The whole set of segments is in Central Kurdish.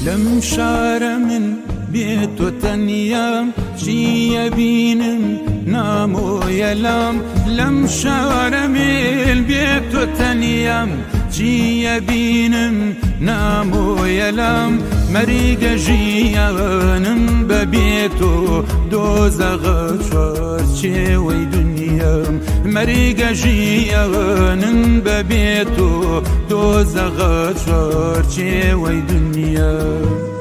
لم شار من بيت وتنيام شي بينم نامو يلام لم شار من بيت وتنيام شي بينم نامو يلام مريق جيانم ببيتو دوزغ شي ويدنيام مريق جيانم ببيتو دوزغ شي ويدنيام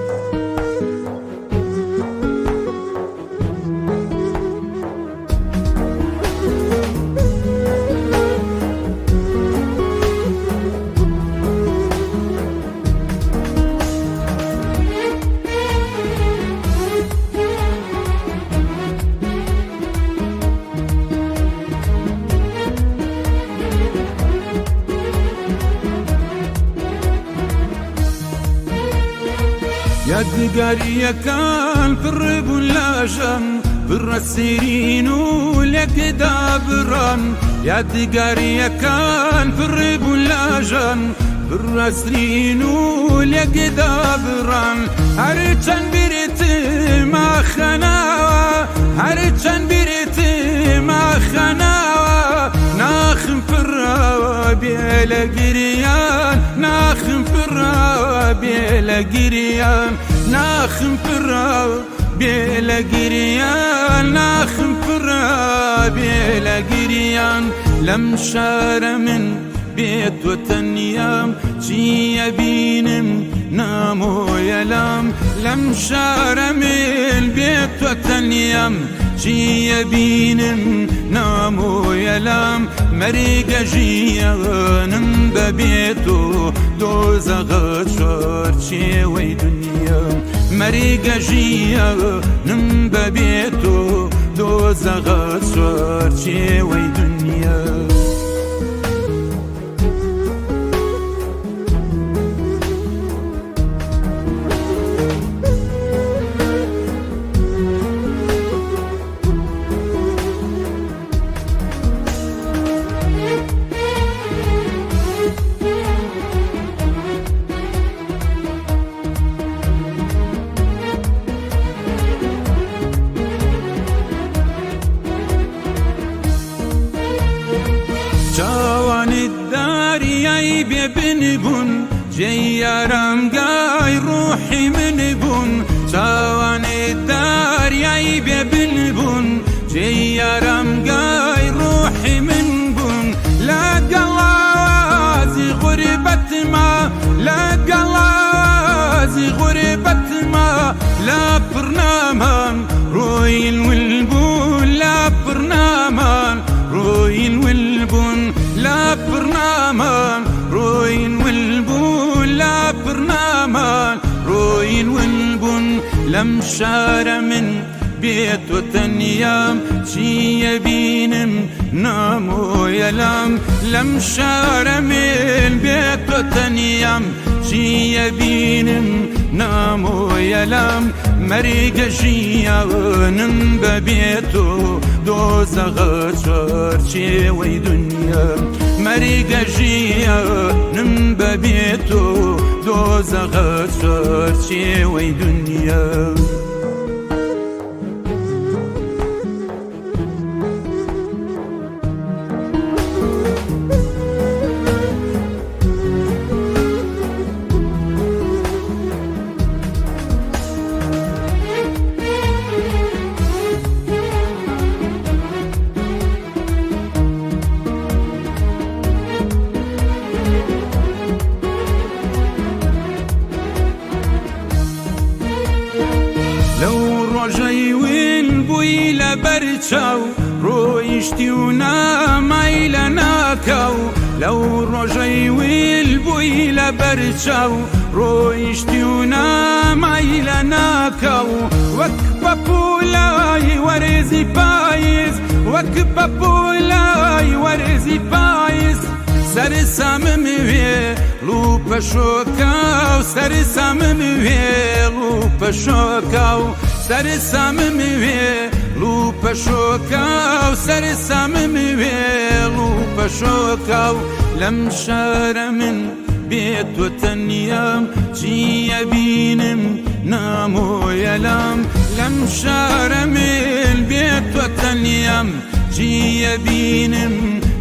يدقاري كان في الرب واللاجن بالرسيرين ولك دابران يدقاري كان في الرب واللاجن بالرسيرين ولك دابران هرچن بريت ما خناوا هرچن بريت ما خناوا ناخم في الرابع لقريان ناخم في الرابع لقريان ناخم في الرابع لقريان ناخم في الرابع لقريان لم شار من بيت وتنيام شي بينم نامو يلام لم شار من بيت وتنيام شي بينم نامو يلام مريق جيانم ببيتو دوزغ شي ويدنيام مريق جيانم ببيتو دوزغ شي ويدنيام جوان الدار ياي بن بن جيارم قاي روحي من بن جوان الدار ياي بن بن جيارم قاي روحي من بن لا قلازي غربت ما لا قلازي غربت ما لا برنامان روين والبون لا برنامان روين والبون لا برنامان روين والبون لا برنامان روين والبون لم شار من بيت وتنيام شي بينم نامو يلام لم شار من بيت وتنيام شي بينم نامو يلام مريق جيانم ببيتو دوزغ شي ويدنيام مريق جيانم ببيتو دوزغ شي ويدنيام لو رجي والبوي لبرشاو رويشتي ونامي لناكاو لو رجي والبوي لبرشاو رويشتي ونامي لناكاو وكبابولاي ورزي بايز وكبابولاي ورزي بايز سرسام موي لو بشوكاو سرسام موي لو بشوكاو سرسام موي لو بشوكاو سرسام موي لو بشوكاو لم شار من بێت و تەنیام چیە بینم نامۆیەلام لەم شارە مێل بێت و تەنیام چیە بینم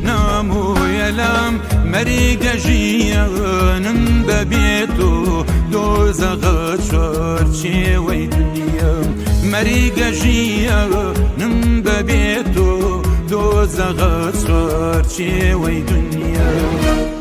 نامۆیەلام مەریگە ژیانم بەبێت و دۆزەغە چۆرچێوەی دنیام مەریگە ژیانم بەبێت و دۆزەغە چۆرچێوەی دنیام